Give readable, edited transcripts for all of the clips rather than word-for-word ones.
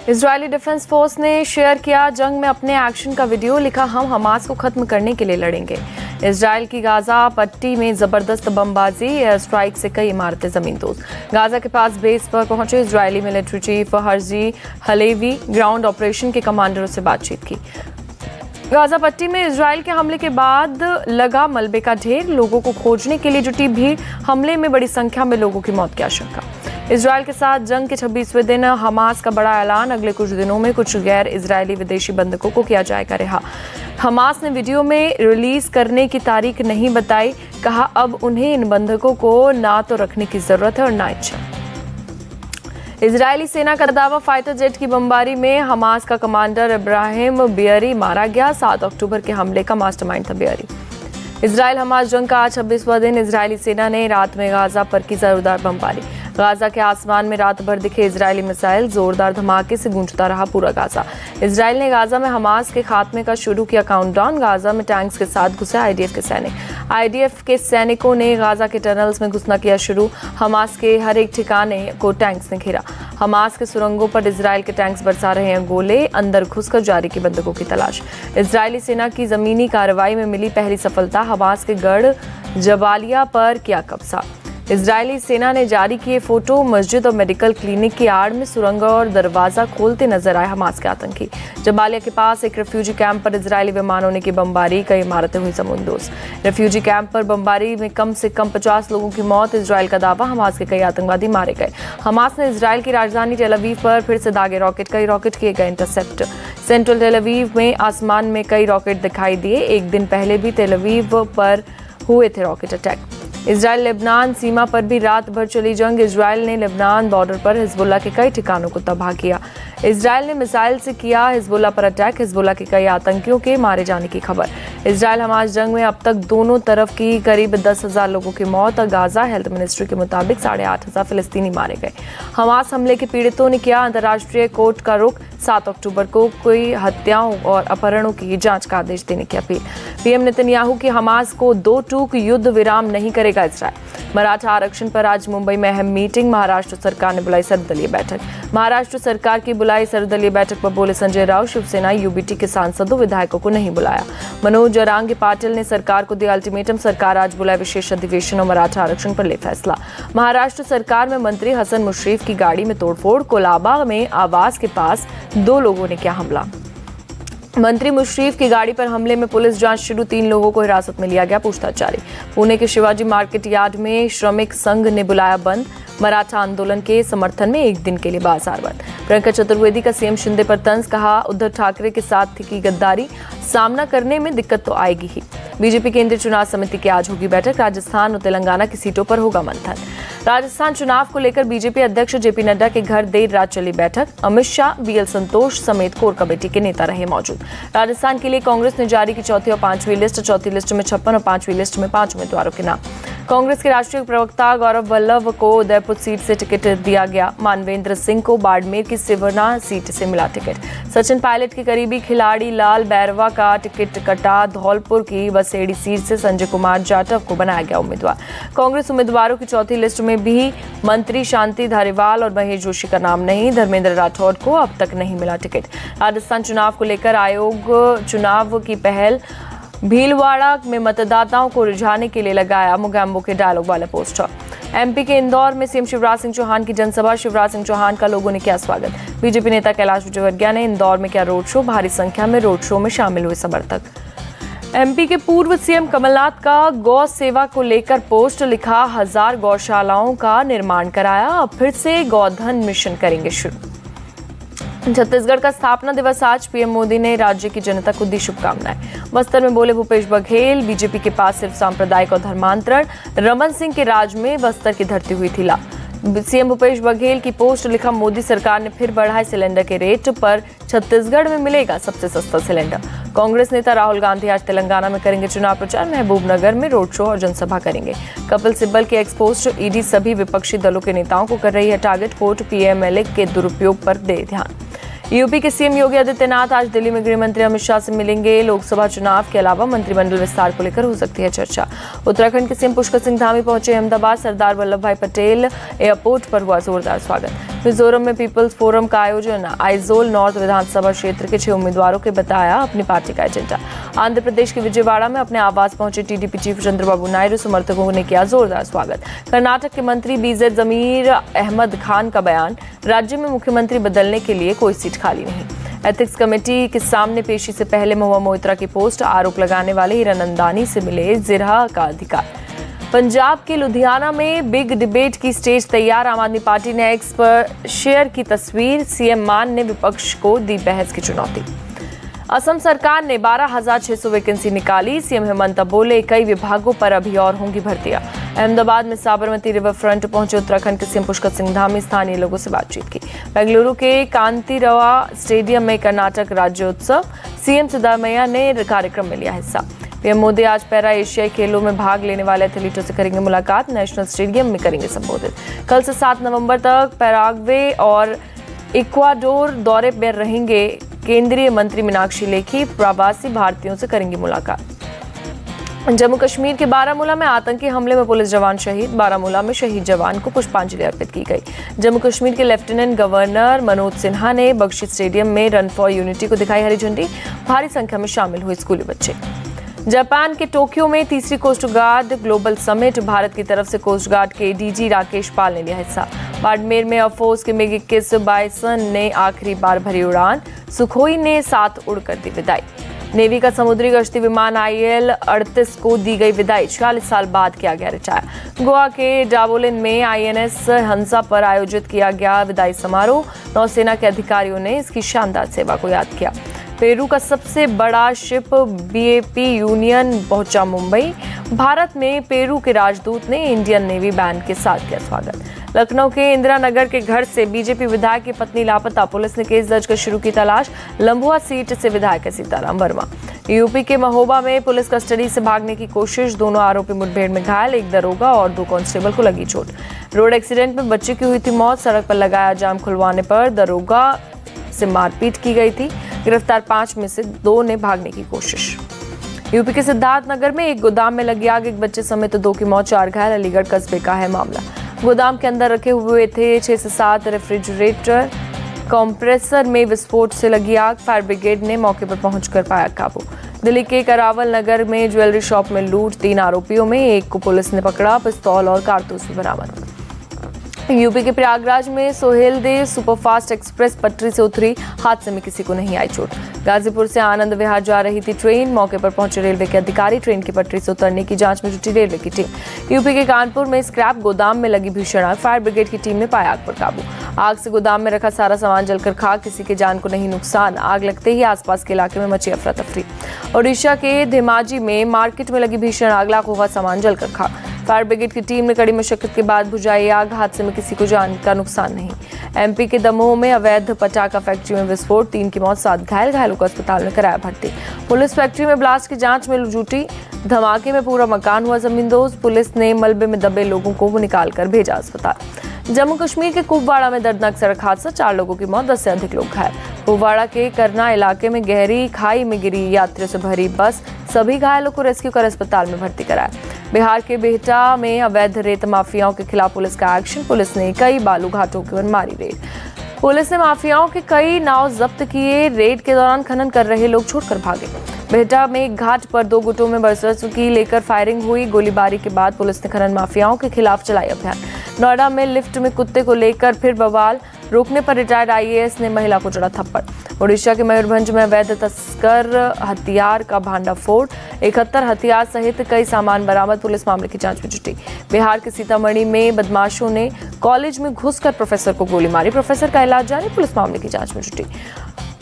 Israeli defence force ने share किया जंग में अपने एक्शन का वीडियो, लिखा हम हमास को खत्म करने के लिए लड़ेंगे। इजराइल की गाजा पट्टी में जबरदस्त बमबाजी, एयर स्ट्राइक से कई इमारतें जमींदोज। गाजा के पास बेस पर पहुंचे Israeli military chief Herzi Halevi ground operation के कमांडरों से बातचीत की। गाजा पट्टी में इजराइल के हमले के बाद लगा मलबे का ढेर, लोगों को खोजने के लिए जुटी भीड़, हमले में बड़ी संख्या में लोगों की मौत की आशंका। इजराइल के साथ जंग के 26वें दिन हमास का बड़ा ऐलान, अगले कुछ दिनों में कुछ गैर इजरायली विदेशी बंधकों को किया जाएगा रिहा। हमास ने वीडियो में रिलीज करने की तारीख नहीं बताई, कहा अब उन्हें इन बंधकों को ना तो रखने की जरूरत है और ना इच्छा। इजरायली सेना का दावा, फाइटर जेट की बमबारी में हमास का कमांडर इब्राहिम बियरी मारा गया। 7 अक्टूबर के हमले का मास्टरमाइंड था बियरी। इजराइल हमास जंग का आज 26वां दिन, इजरायली सेना ने रात में गाजा पर की जोरदार बमबारी। गाजा के आसमान में रात भर दिखे इजरायली मिसाइल, जोरदार धमाके से गूंजता रहा पूरा गाजा। इजराइल ने गाजा में हमास के खात्मे का शुरू किया काउंटडाउन। गाजा में टैंक्स के साथ घुसे आईडीएफ के सैनिक। आईडीएफ के सैनिकों ने गाजा के टनल्स में घुसना किया शुरू। हमास के हर एक ठिकाने को टैंक्स ने घेरा। हमास के सुरंगों पर इजराइल के टैंक्स बरसा रहे हैं गोले, अंदर घुसकर जारी की बंदूकों की तलाश। इजरायली सेना की जमीनी कार्रवाई में मिली पहली सफलता, हमास के गढ़ जबालिया पर किया कब्जा। इजरायली सेना ने जारी किए फोटो, मस्जिद और मेडिकल क्लिनिक की आड़ में सुरंग और दरवाजा खोलते नजर आए हमास के आतंकी। जबालिया के पास एक रेफ्यूजी कैंप पर इजरायली विमानों ने की बमबारी, कई इमारतें हुई जमींदोज। रेफ्यूजी कैंप पर बमबारी में कम से कम 50 लोगों की मौत, इजराइल का दावा, हमास के कई आतंकवादी मारे गए। हमास ने इजराइल की राजधानी टेल अवीव पर फिर से दागे रॉकेट, कई रॉकेट किए गए इंटरसेप्ट। सेंट्रल टेल अवीव में आसमान में कई रॉकेट दिखाई दिए, एक दिन पहले भी टेल अवीव पर हुए थे रॉकेट अटैक। इजराइल लेबनान सीमा पर भी रात भर चली जंग, इजराइल ने लेबनान बॉर्डर पर हिजबुल्लाह के कई ठिकानों को तबाह किया। इजराइल ने मिसाइल से किया हिजबुल्लाह पर अटैक, हिजबुल्लाह के कई आतंकियों के मारे जाने की खबर। इजराइल हमास जंग में अब तक दोनों तरफ की करीब 10,000 लोगों की मौत। गाजा हेल्थ मिनिस्ट्री के मुताबिक 8,500 फिलिस्तीनी मारे गए। हमास हमले के पीड़ितों ने किया अंतर्राष्ट्रीय कोर्ट का रुख, 7 अक्टूबर को कोई हत्याओं और अपहरणों की जांच का आदेश देने की अपील। पीएम नेतन्याहू की हमास को 2 टूक युद्ध विराम नहीं करेगा इजराइल। मराठा आरक्षण पर आज मुंबई में अहम मीटिंग, महाराष्ट्र सरकार ने बुलाई सर्वदलीय बैठक। महाराष्ट्र सरकार की बुलाई सर्वदलीय बैठक पर बोले संजय राउत, शिवसेना यूबीटी के सांसदों विधायकों को नहीं बुलाया। मनोज जरांगे पाटिल ने सरकार को दिया अल्टीमेटम, सरकार आज बुलाए विशेष अधिवेशन और मराठा आरक्षण पर ले फैसला। महाराष्ट्र सरकार में मंत्री हसन मुश्रीफ की गाड़ी में तोड़फोड़, कोलाबा में आवास के पास 2 लोगों ने किया हमला। मंत्री मुश्रीफ की गाड़ी पर हमले में पुलिस जांच शुरू, 3 लोगों को हिरासत में लिया गया, पूछताछ जारी। पुणे के शिवाजी मार्केट यार्ड में श्रमिक संघ ने बुलाया बंद, मराठा आंदोलन के समर्थन में एक दिन के लिए बाजार बंद। प्रियंका चतुर्वेदी का सीएम शिंदे पर तंज, कहा उद्धव ठाकरे के साथ की गद्दारी, सामना करने में दिक्कत तो आएगी ही। बीजेपी केंद्रीय चुनाव समिति की आज होगी बैठक, राजस्थान और तेलंगाना की सीटों पर होगा मंथन। राजस्थान चुनाव को लेकर बीजेपी अध्यक्ष जेपी नड्डा के घर देर रात चली बैठक, अमित शाह, बीएल संतोष समेत कोर कमेटी के नेता रहे मौजूद। राजस्थान के लिए कांग्रेस ने जारी की चौथी और 5वीं लिस्ट, चौथी लिस्ट में 56 और 5वीं लिस्ट में 5 उम्मीदवारों के नाम। कांग्रेस के राष्ट्रीय प्रवक्ता गौरव वल्लभ को उदयपुर सीट से टिकट दिया गया, मानवेंद्र सिंह को बाड़मेर की सिवना सीट से मिला टिकट। सचिन पायलट के करीबी खिलाड़ी लाल बैरवा का टिकट कटा, धौलपुर की बसेड़ी सीट से संजय कुमार जाटव को बनाया गया उम्मीदवार। कांग्रेस उम्मीदवारों की चौथी लिस्ट में भी मंत्री शांति धारीवाल और महेश जोशी का नाम नहीं, धर्मेंद्र राठौड़ को अब तक नहीं मिला टिकट। राजस्थान चुनाव को लेकर आयोग चुनाव की पहल, भीलवाड़ा में मतदाताओं को रिझाने के लिए लगाया मोगैम्बो के डायलॉग वाला पोस्टर। एमपी के इंदौर में सीएम शिवराज सिंह चौहान की जनसभा, शिवराज सिंह चौहान का लोगों ने किया स्वागत। बीजेपी नेता कैलाश विजयवर्गीय ने इंदौर में किया रोड शो, भारी संख्या में रोड शो में शामिल हुए समर्थक। एमपी के पूर्व सीएम कमलनाथ का गौ सेवा को लेकर पोस्ट, लिखा 1000 गौशालाओं का निर्माण कराया, अब फिर से गौधन मिशन करेंगे शुरू। छत्तीसगढ़ का स्थापना दिवस आज, पीएम मोदी ने राज्य की जनता को दी शुभकामनाएं। बस्तर में बोले भूपेश बघेल, बीजेपी के पास सिर्फ सांप्रदायिक और धर्मांतरण, रमन सिंह के राज में बस्तर की धरती हुई थी ला। सीएम भूपेश बघेल की पोस्ट, लिखा मोदी सरकार ने फिर बढ़ाए सिलेंडर के रेट, पर छत्तीसगढ़ में मिलेगा सबसे सस्ता सिलेंडर। कांग्रेस नेता राहुल गांधी आज तेलंगाना में करेंगे चुनाव प्रचार, महबूबनगर में रोड शो और जनसभा करेंगे। कपिल सिब्बल के एक्स पोस्ट, ईडी सभी विपक्षी दलों के नेताओं को कर रही है टारगेट, कोर्ट पीएमएलए के दुरुपयोग पर दे ध्यान। यूपी के सीएम योगी आदित्यनाथ आज दिल्ली में गृह मंत्री अमित शाह से मिलेंगे। लोकसभा चुनाव के अलावा मंत्रिमंडल विस्तार को लेकर हो सकती है चर्चा। उत्तराखंड के सीएम पुष्कर सिंह धामी पहुंचे अहमदाबाद। सरदार वल्लभ भाई पटेल एयरपोर्ट पर हुआ जोरदार स्वागत। मिजोरम में पीपल्स फोरम का आयोजन। आइजोल नॉर्थ विधानसभा क्षेत्र के 6 उम्मीदवारों के बताया अपनी पार्टी का एजेंडा। आंध्र प्रदेश के विजयवाड़ा में अपने आवास पहुंचे टीडीपी चीफ चंद्रबाबू नायडू। समर्थकों ने किया जोरदार स्वागत। कर्नाटक के मंत्री बीजेड जमीर अहमद खान का बयान। राज्य में मुख्यमंत्री बदलने के लिए कोई सीट खाली नहीं। एथिक्स कमेटी के सामने पेशी से पहले महुआ मोइत्रा की पोस्ट। आरोप लगाने वाले हीरानंदानी से मिले जिरह का अधिकार। पंजाब के लुधियाना में बिग डिबेट की स्टेज तैयार। आम आदमी पार्टी ने एक्स पर शेयर की तस्वीर। सीएम मान ने विपक्ष को दी बहस की चुनौती। असम सरकार ने 12,600 वैकेंसी निकाली। सीएम हेमंत बोले कई विभागों पर अभी और होंगी भर्तियां। अहमदाबाद में साबरमती रिवर फ्रंट पहुंचे उत्तराखंड के सीएम पुष्कर सिंह धामी। स्थानीय लोगों से बातचीत की। बेंगलुरु के कांतिरवा स्टेडियम में कर्नाटक राज्योत्सव। सीएम सिद्धारमैया ने कार्यक्रम में लिया हिस्सा। पीएम मोदी आज पैरा एशियाई खेलों में भाग लेने वाले एथलीटों से करेंगे मुलाकात। नेशनल स्टेडियम में करेंगे संबोधित। कल से 7 नवंबर तक पैराग्वे और इक्वाडोर दौरे पर रहेंगे केंद्रीय मंत्री मीनाक्षी लेखी। प्रवासी भारतीयों से करेंगी मुलाकात। जम्मू कश्मीर के बारामूला में आतंकी हमले में पुलिस जवान शहीद। बारामूला में शहीद जवान को पुष्पांजलि अर्पित की गई। जम्मू कश्मीर के लेफ्टिनेंट गवर्नर मनोज सिन्हा ने बख्शी स्टेडियम में रन फॉर यूनिटी को दिखाई हरी झंडी। भारी संख्या में शामिल हुए स्कूली बच्चे। जापान के टोक्यो में तीसरी coast guard global summit. Bharat की तरफ से कोस्ट गार्ड के डीजी राकेश पाल ने लिया हिस्सा। बाड़मेर में एयरफोर्स के मिग 21 बाइसन ने आखिरी बार भरी उड़ान। सुखोई ने 7 उड़कर दी विदाई। नेवी का समुद्री गश्ती विमान IL-38 को दी गई विदाई। 46 साल बाद किया गया रिटायर। गोवा के डाबोलिन में INS हंसा पर आयोजित किया गया विदाई समारोह। नौसेना के अधिकारियों ने इसकी शानदार सेवा को याद किया। पेरू का सबसे बड़ा शिप BAP यूनियन पहुंचा मुंबई। भारत में पेरू के राजदूत ने इंडियन नेवी बैंड के साथ किया स्वागत। लखनऊ के इंदिरा नगर के घर से बीजेपी विधायक की पत्नी लापता। पुलिस ने केस दर्ज कर शुरू की तलाश। लंबुआ सीट से विधायक है सीताराम वर्मा। यूपी के महोबा में पुलिस कस्टडी से भागने की कोशिश। दोनों आरोपी मुठभेड़ में घायल। 1 दरोगा और 2 कांस्टेबल को लगी चोट। रोड एक्सीडेंट में बच्चे की हुई थी मौत। सड़क पर लगाया जाम खुलवाने पर दरोगा से मारपीट की गई थी। गिरफ्तार 5 में से 2 ने भागने की कोशिश। यूपी के सिद्धार्थनगर में एक गोदाम में लगी आग। 1 बच्चे समेत 2 की मौत, 4 घायल। अलीगढ़ कस्बे का है मामला। गोदाम के अंदर रखे हुए थे 6 से 7 रेफ्रिजरेटर। कंप्रेसर में विस्फोट से लगी आग। फायर ब्रिगेड ने मौके पर पहुंचकर पाया काबू। दिल्ली के करावल नगर में ज्वेलरी शॉप में लूट। 3 आरोपियों में एक को पुलिस ने पकड़ा। पिस्तौल और कारतूस भी बरामद। यूपी के प्रयागराज में सोहेलदेव सुपरफास्ट एक्सप्रेस पटरी से उतरी। हादसे में किसी को नहीं आई चोट। गाजीपुर से आनंद विहार जा रही थी ट्रेन। मौके पर पहुंचे रेलवे के अधिकारी। ट्रेन की पटरी से उतरने की जांच में जुटी रेलवे की टीम। यूपी के कानपुर में स्क्रैप गोदाम में लगी भीषण आग। फायर ब्रिगेड की टीम ने पाया आग पर काबू। आग से गोदाम में रखा सारा सामान जलकर खाक। किसी के जान को नहीं नुकसान। आग लगते ही आसपास के इलाके में मची अफरा तफरी। ओडिशा के धेमाजी में मार्केट में लगी भीषण आग। लाखों का सामान जलकर खाक। फायर ब्रिगेड की टीम ने कड़ी मशक्कत के बाद बुझाई आग। हादसे में किसी को जान का नुकसान नहीं। MP के दमोह में अवैध पटाखा फैक्ट्री में विस्फोट। 3 की मौत, 7 घायल। घायलों को अस्पताल में कराया भर्ती। पुलिस फैक्ट्री में ब्लास्ट की जांच में जुटी। धमाके में पूरा मकान हुआ जमींदोज। पुलिस ने मलबे में दबे लोगों को निकालकर भेजा अस्पताल। जम्मू कश्मीर के कुपवाड़ा में दर्दनाक सड़क हादसा। 4 लोगों की मौत, 10 से अधिक लोग घायल। कुपवाड़ा के करना इलाके में गहरी खाई में गिरी यात्रियों से भरी बस। सभी घायलों को रेस्क्यू कर अस्पताल में भर्ती कराया। बिहार के बिहटा में अवैध रेत माफियाओं के खिलाफ पुलिस का एक्शन। पुलिस ने कई बालू घाटों पर मारी रेड। पुलिस ने माफियाओं के कई नाव जब्त किए। रेड के दौरान खनन कर रहे लोग छोड़कर भागे। बिहटा में एक घाट पर 2 गुटों में वर्चस्व की लेकर फायरिंग हुई। गोलीबारी के बाद पुलिस ने खनन माफियाओं के खिलाफ चलाई अभियान। नोएडा में लिफ्ट में कुत्ते को लेकर फिर बवाल। रोकने पर रिटायर्ड IAS ने महिला को जड़ा थप्पड़। ओडिशा के मयूरभंज में अवैध तस्कर हथियार का भांडाफोड़। 71 हथियार सहित कई सामान बरामद। पुलिस मामले की जांच में जुटी। बिहार के सीतामढ़ी में बदमाशों ने कॉलेज में घुसकर प्रोफेसर को गोली मारी। प्रोफेसर का इलाज जारी। पुलिस मामले की जांच में जुटी।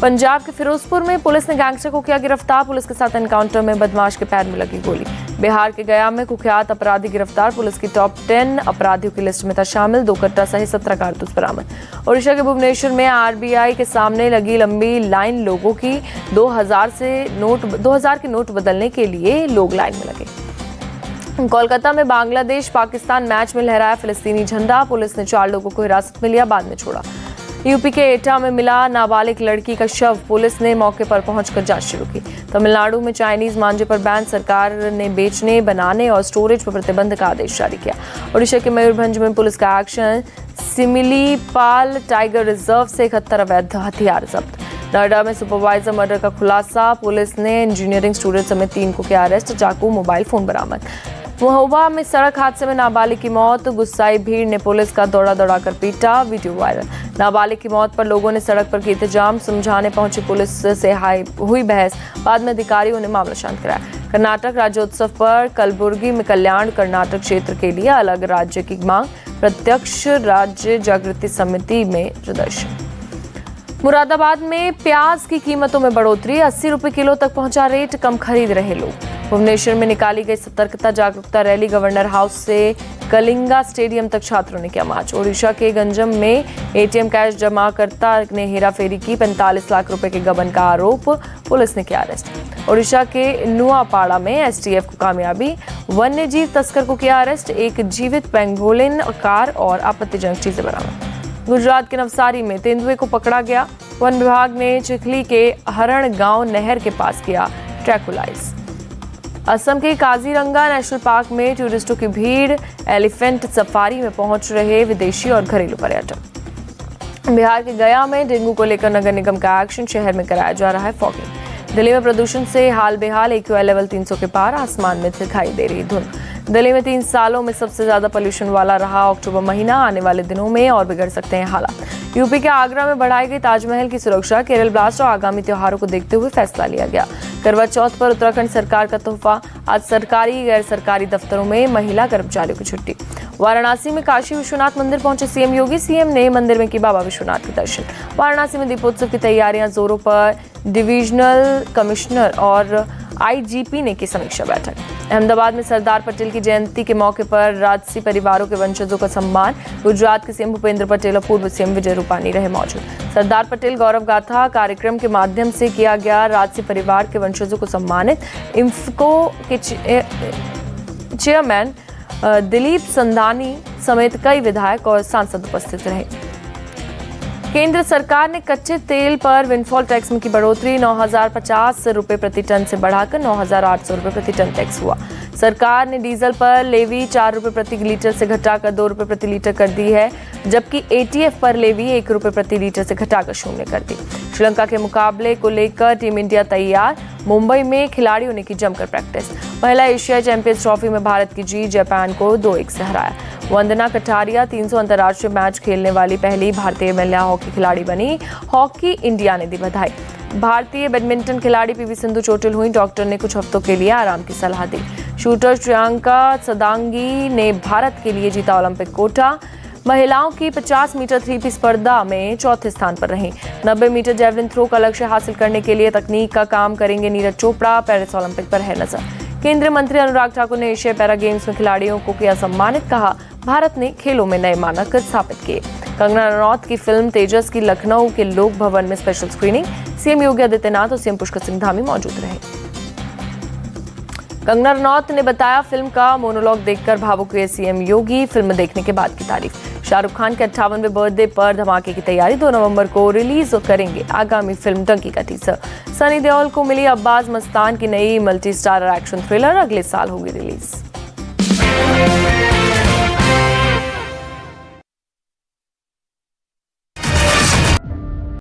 पंजाब के फिरोजपुर में पुलिस ने गैंगस्टर को किया गिरफ्तार। पुलिस के साथ एनकाउंटर में बदमाश के पैर में लगी गोली। बिहार के गया में कुख्यात अपराधी गिरफ्तार। पुलिस की टॉप 10 अपराधियों की लिस्ट में था शामिल। 2 कट्टा सहित 17 कारतूस बरामद। ओडिशा के भुवनेश्वर में RBI के सामने लगी लंबी लाइन। लोगों की 2000 के नोट बदलने के लिए लोग लाइन में लगे। कोलकाता में बांग्लादेश पाकिस्तान मैच में लहराया फिलिस्तीनी झंडा। पुलिस ने 4 लोगों को हिरासत में लिया, बाद में छोड़ा। यूपी के एटा में मिला नाबालिग लड़की का शव, पुलिस ने मौके पर पहुंचकर जांच शुरू की। तमिलनाडु में चाइनीज मांझे पर बैन, सरकार ने बेचने, बनाने और स्टोरेज पर प्रतिबंध का आदेश जारी किया। ओडिशा के मयूरभंज में पुलिस का एक्शन, सिमिलीपाल टाइगर रिजर्व से 71 अवैध हथियार जब्त। नोएडा में सुपरवाइजर मर्डर का खुलासा, पुलिस ने इंजीनियरिंग स्टूडेंट समेत 3 को किया अरेस्ट, चाकू, मोबाइल फोन बरामद। महोबा में सड़क हादसे में नाबालिग की मौत, गुस्साई भीड़ ने पुलिस का दौड़ा कर पीटा, वीडियो वायरल। नाबालिग की मौत पर लोगों ने सड़क पर की इंतजाम, समझाने पहुंची पुलिस से हुई बहस, बाद में अधिकारियों ने मामला शांत कराया। कर्नाटक राज्योत्सव पर कलबुर्गी में कल्याण कर्नाटक क्षेत्र के लिए अलग राज्य की मांग, प्रत्यक्ष राज्य जागृति समिति में प्रदर्शन। मुरादाबाद में प्याज की कीमतों में बढ़ोतरी, 80 रुपए किलो तक पहुंचा रेट, कम खरीद रहे लोग। भुवनेश्वर में निकाली गई सतर्कता जागरूकता रैली, गवर्नर हाउस से कलिंगा स्टेडियम तक छात्रों ने किया मार्च। ओडिशा के गंजम में एटीएम कैश जमाकर्ता ने हेराफेरी की, 45 लाख रुपए के गबन का आरोप, पुलिस ने किया अरेस्ट। ओडिशा के नुआपाड़ा में एसटीएफ को कामयाबी, वन्यजीव तस्कर को किया अरेस्ट, एक जीवित पेंगोलिन, कार और आपत्तिजनक चीजें बरामद। गुजरात के नवसारी में तेंदुए को पकड़ा गया, वन विभाग ने चिखली के हरण गांव नहर के पास किया ट्रैकुलाइज। असम के काजीरंगा नेशनल पार्क में टूरिस्टों की भीड़, एलिफेंट सफारी में पहुंच रहे विदेशी और घरेलू पर्यटक। बिहार के गया में डेंगू को लेकर नगर निगम का एक्शन, शहर में कराया जा रहा है फॉगिंग। दिल्ली में प्रदूषण से हाल बेहाल, एक्यूआई लेवल 300 के पार, आसमान में दिखाई दे रही धुंध। दिल्ली में 3 सालों में सबसे ज्यादा पोल्यूशन वाला रहा अक्टूबर महीना, आने वाले दिनों में और बिगड़ सकते हैं हालात। यूपी के आगरा में बढ़ाई गई ताजमहल की सुरक्षा, केरल ब्लास्ट और आगामी त्योहारों को देखते हुए फैसला लिया गया। करवा चौथ पर उत्तराखंड सरकार का तोहफा, आज सरकारी गैर सरकारी दफ्तरों में महिला कर्मचारियों की छुट्टी। वाराणसी में काशी विश्वनाथ मंदिर पहुंचे सीएम योगी, सीएम ने मंदिर में की बाबा विश्वनाथ के दर्शन। वाराणसी में दीपोत्सव की तैयारियां जोरों पर, डिविजनल कमिश्नर और आईजीपी ने की समीक्षा बैठक। अहमदाबाद में सरदार पटेल की जयंती के मौके पर राजसी परिवारों के वंशजों का सम्मान, गुजरात के सीएम भूपेंद्र पटेल और पूर्व सीएम विजय रूपानी रहे मौजूद। सरदार पटेल गौरव गाथा कार्यक्रम के माध्यम से किया गया राजसी परिवार के वंशजों को सम्मानित। इम्फको के चेयरमैन दिलीप संधानी समेत कई विधायक और सांसद उपस्थित रहे। केंद्र सरकार ने कच्चे तेल पर विंडफॉल टैक्स में की बढ़ोतरी, 9,050 रुपए प्रति टन से बढ़ाकर 9,800 रुपए प्रति टन टैक्स हुआ। सरकार ने डीजल पर लेवी 4 रुपए प्रति लीटर से घटाकर 2 रुपए प्रति लीटर कर दी है, जबकि एटीएफ पर लेवी 1 रुपए प्रति लीटर से घटाकर 0 कर दी। श्रीलंका के मुकाबले को लेकर टीम इंडिया तैयार, मुंबई में खिलाड़ियों ने की जमकर प्रैक्टिस। महिला एशियाई चैंपियंस ट्रॉफी में भारत की जीत, जापान को 2-1 से हराया। वंदना कटारिया 300 अंतर्राष्ट्रीय मैच खेलने वाली पहली भारतीय महिला हॉकी खिलाड़ी बनी, हॉकी इंडिया ने दी बधाई। भारतीय बैडमिंटन खिलाड़ी पीवी सिंधु चोटिल हुई, डॉक्टर ने कुछ हफ्तों के लिए आराम की सलाह दी। शूटर श्रियंका सदांगी ने भारत के लिए जीता ओलंपिक कोटा। महिलाओं की 50 मीटर 3P स्पर्धा में चौथे स्थान पर रहीं। 90 मीटर जैवलिन थ्रो का लक्ष्य हासिल करने के लिए तकनीक का काम करेंगे नीरज चोपड़ा, पेरिस ओलंपिक पर है नजर। केंद्रीय मंत्री अनुराग ठाकुर ने एशिया पैरा गेम्स में खिलाड़ियों को किया सम्मानित, कहा भारत ने खेलों में नए मानक स्थापित किए। कंगना रनौत की फिल्म तेजस की लखनऊ के लोक भवन में special screening, CM Yogi Adityanath और सीएम पुष्कर सिंह धामी मौजूद रहे। कंगना रनौत ने बताया फिल्म का मोनोलॉग देखकर भावुक हुए सीएम योगी, फिल्म देखने के बाद की तारीफ। शाहरुख खान के 58वें बर्थडे पर धमाके की तैयारी, 2 नवंबर को रिलीज करेंगे आगामी फिल्म डंकी का टीजर। सनी देओल को मिली अब्बास मस्तान की नई मल्टी स्टारर एक्शन थ्रिलर, अगले साल होगी रिलीज।